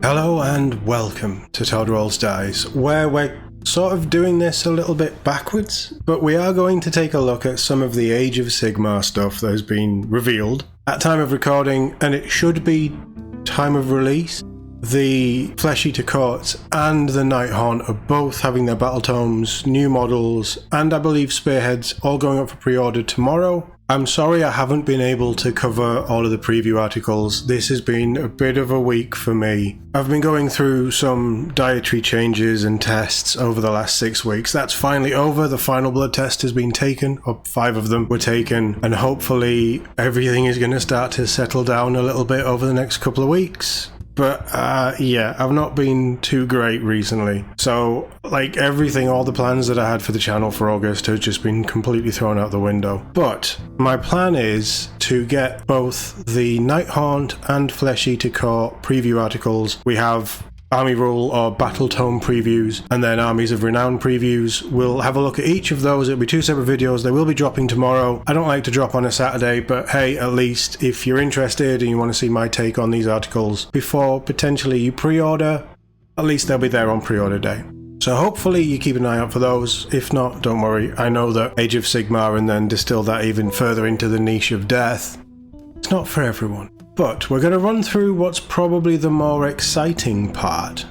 Hello and welcome to Todd Rolls Dice, where we're sort of doing this a little bit backwards, but we are going to take a look at some of the Age of Sigmar stuff that has been revealed at time of recording, and it should be time of release. The Flesh Eater Courts and the Nighthaunt are both having their battle tomes, new models, and I believe Spearheads all going up for pre-order tomorrow. I'm sorry I haven't been able to cover all of the preview articles. This has been a bit of a week for me. I've been going through some dietary changes and tests over the last 6 weeks. That's finally over. The final blood test has been taken, or 5 of them were taken, and hopefully everything is going to start to settle down a little bit over the next couple of weeks. But yeah, I've not been too great recently. So, like everything, all the plans that I had for the channel for August have just been completely thrown out the window. But my plan is to get both the Nighthaunt and Flesh Eater Court preview articles. We have Army Rule or Battle Tome previews, and then Armies of Renown previews. We'll have a look at each of those. It'll be 2 separate videos. They will be dropping tomorrow. I don't like to drop on a Saturday, but hey, at least if you're interested and you want to see my take on these articles before potentially you pre-order, at least they'll be there on pre-order day. So hopefully you keep an eye out for those. If not, don't worry. I know that Age of Sigmar and then distill that even further into the niche of death, it's not for everyone. But we're going to run through what's probably the more exciting part.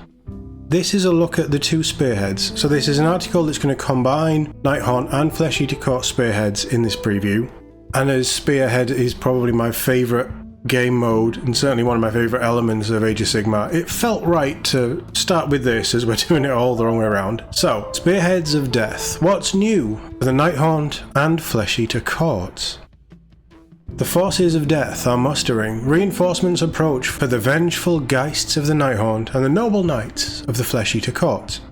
This is a look at the 2 Spearheads. So this is an article that's going to combine Nighthaunt and Flesh Eater Court Spearheads in this preview. And as Spearhead is probably my favourite game mode, and certainly one of my favourite elements of Age of Sigmar, it felt right to start with this as we're doing it all the wrong way around. So, Spearheads of Death. What's new for the Nighthaunt and Flesh Eater Courts? The forces of death are mustering. Reinforcements approach for the vengeful Geists of the Nighthaunt and the noble knights of the Flesh Eater Courts.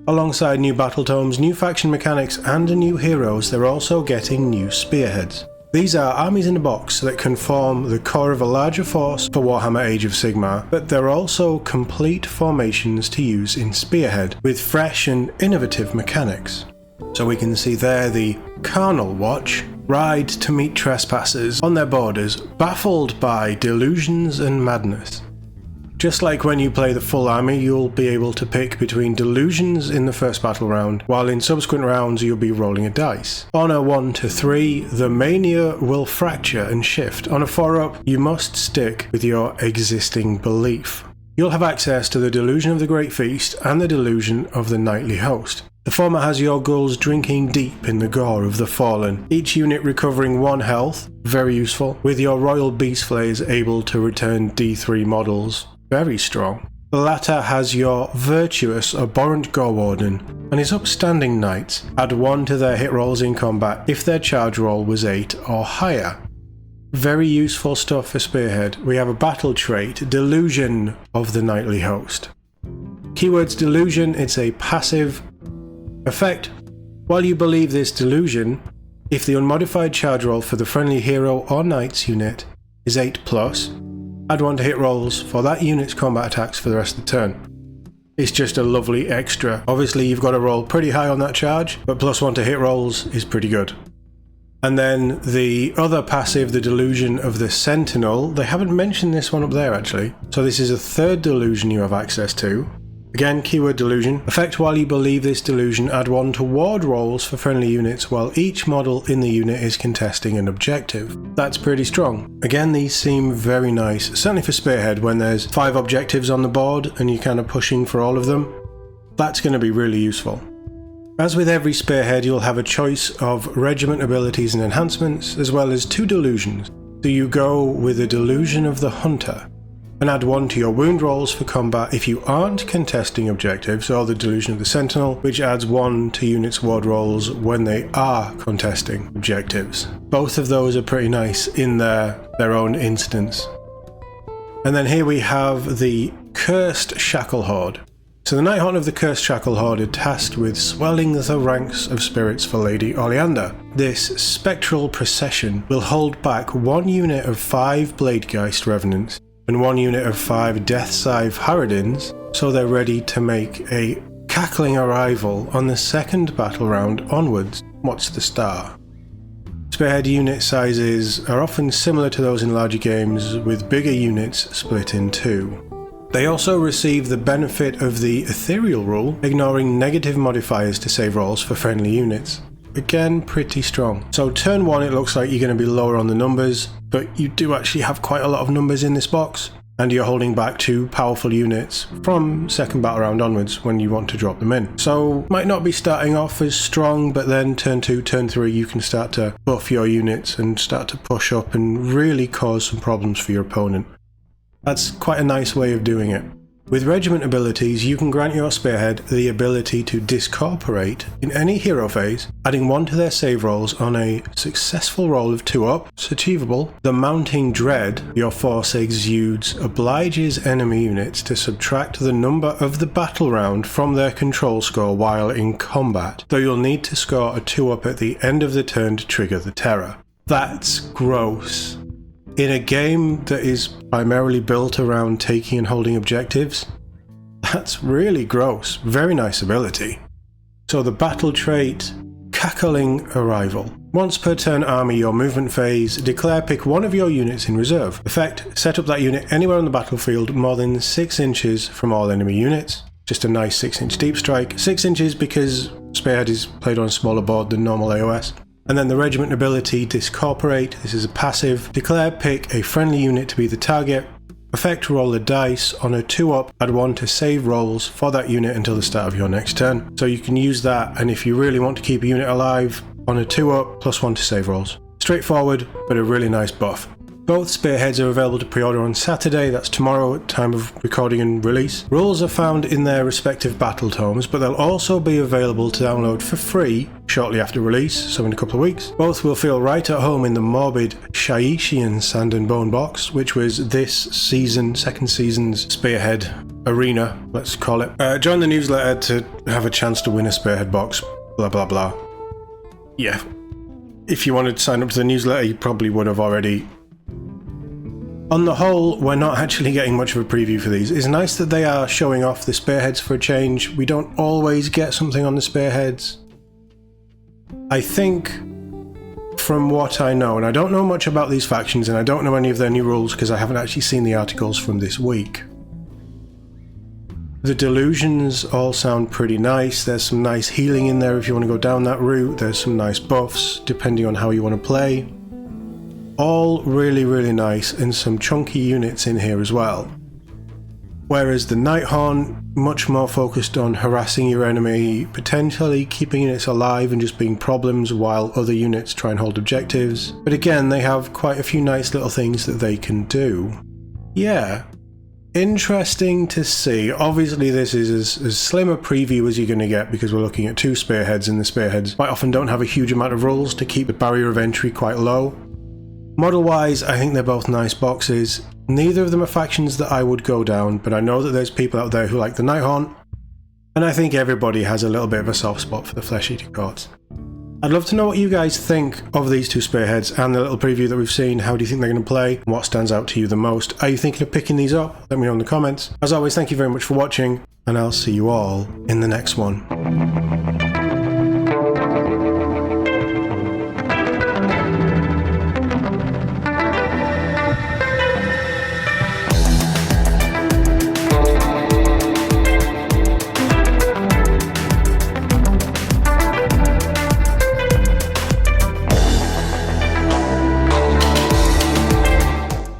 Alongside new battle tomes, new faction mechanics, and new heroes, they're also getting new spearheads. These are armies in a box that can form the core of a larger force for Warhammer Age of Sigmar, but they're also complete formations to use in Spearhead, with fresh and innovative mechanics. So we can see there the Charnel Watch ride to meet trespassers on their borders, baffled by delusions and madness. Just like when you play the full army, you'll be able to pick between delusions in the first battle round, while in subsequent rounds you'll be rolling a dice. On a 1 to 3, the mania will fracture and shift. On a 4-up, you must stick with your existing belief. You'll have access to the delusion of the Great Feast and the delusion of the Nightly Host. The former has your ghouls drinking deep in the gore of the fallen, each unit recovering 1 health, very useful, with your Royal Beast Flayers able to return D3 models, very strong. The latter has your virtuous Abhorrent Gore Warden and his upstanding knights add 1 to their hit rolls in combat if their charge roll was 8 or higher. Very useful stuff for Spearhead. We have a battle trait, Delusion of the Nightly Host. Keywords Delusion, it's a passive effect. While you believe this delusion, if the unmodified charge roll for the friendly hero or knight's unit is 8+, add 1 to hit rolls for that unit's combat attacks for the rest of the turn. It's just a lovely extra. Obviously you've got to roll pretty high on that charge, but +1 to hit rolls is pretty good. And then the other passive, the Delusion of the Sentinel, they haven't mentioned this one up there actually. So this is a 3rd delusion you have access to. Again, keyword delusion. Effect while you believe this delusion, add 1 to ward rolls for friendly units while each model in the unit is contesting an objective. That's pretty strong. Again, these seem very nice, certainly for Spearhead when there's 5 objectives on the board and you're kind of pushing for all of them. That's going to be really useful. As with every Spearhead, you'll have a choice of regiment abilities and enhancements, as well as 2 delusions. So you go with the Delusion of the Hunter, and add 1 to your wound rolls for combat if you aren't contesting objectives, or the Delusion of the Sentinel, which adds 1 to units' ward rolls when they are contesting objectives. Both of those are pretty nice in their own instance. And then here we have the Cursed Shacklehorde. So the Nighthaunt of the Cursed Shacklehorde are tasked with swelling the ranks of spirits for Lady Oleander. This spectral procession will hold back 1 unit of 5 Bladegeist Revenants and 1 unit of 5 Deathscythe Harridans, so they're ready to make a cackling arrival on the 2nd battle round onwards. What's the star? Spearhead unit sizes are often similar to those in larger games, with bigger units split in 2. They also receive the benefit of the ethereal rule, ignoring negative modifiers to save rolls for friendly units. Again, pretty strong. So turn 1 it looks like you're going to be lower on the numbers, but you do actually have quite a lot of numbers in this box, and you're holding back 2 powerful units from second battle round onwards when you want to drop them in. So might not be starting off as strong, but then turn 2, turn 3 you can start to buff your units and start to push up and really cause some problems for your opponent. That's quite a nice way of doing it. With regiment abilities, you can grant your Spearhead the ability to discorporate in any hero phase, adding 1 to their save rolls on a successful roll of 2 up. It's achievable. The Mounting Dread your force exudes obliges enemy units to subtract the number of the battle round from their control score while in combat, though you'll need to score a 2 up at the end of the turn to trigger the terror. That's gross. In a game that is primarily built around taking and holding objectives, that's really gross. Very nice ability. So the battle trait, Cackling Arrival. Once per turn army your movement phase, declare pick 1 of your units in reserve. Effect, set up that unit anywhere on the battlefield more than 6 inches from all enemy units. Just a nice 6-inch deep strike. 6 inches because Spearhead is played on a smaller board than normal AOS. And then the regiment ability, Discorporate. This is a passive. Declare pick a friendly unit to be the target. Effect, roll a dice. On a 2 up, add 1 to save rolls for that unit until the start of your next turn. So you can use that, and if you really want to keep a unit alive, on a 2 up, plus 1 to save rolls. Straightforward, but a really nice buff. Both Spearheads are available to pre-order on Saturday, that's tomorrow at time of recording and release. Rules are found in their respective battle tomes, but they'll also be available to download for free shortly after release, so in a couple of weeks. Both will feel right at home in the morbid Shaishian Sand and Bone box, which was this season, second season's Spearhead arena, let's call it. Join the newsletter to have a chance to win a Spearhead box, blah blah blah. Yeah, if you wanted to sign up to the newsletter, you probably would have already. On the whole, we're not actually getting much of a preview for these. It's nice that they are showing off the Spearheads for a change. We don't always get something on the Spearheads. I think, from what I know, and I don't know much about these factions and I don't know any of their new rules because I haven't actually seen the articles from this week. The delusions all sound pretty nice. There's some nice healing in there if you want to go down that route. There's some nice buffs depending on how you want to play. All really, really nice, and some chunky units in here as well. Whereas the Nighthaunt, much more focused on harassing your enemy, potentially keeping units alive and just being problems while other units try and hold objectives. But again, they have quite a few nice little things that they can do. Yeah, interesting to see. Obviously this is as slim a preview as you're going to get because we're looking at 2 Spearheads, and the Spearheads quite often don't have a huge amount of rules to keep the barrier of entry quite low. Model-wise, I think they're both nice boxes. Neither of them are factions that I would go down, but I know that there's people out there who like the Nighthaunt, and I think everybody has a little bit of a soft spot for the Flesh-Eater Courts. I'd love to know what you guys think of these 2 Spearheads and the little preview that we've seen. How do you think they're going to play? What stands out to you the most? Are you thinking of picking these up? Let me know in the comments. As always, thank you very much for watching, and I'll see you all in the next one.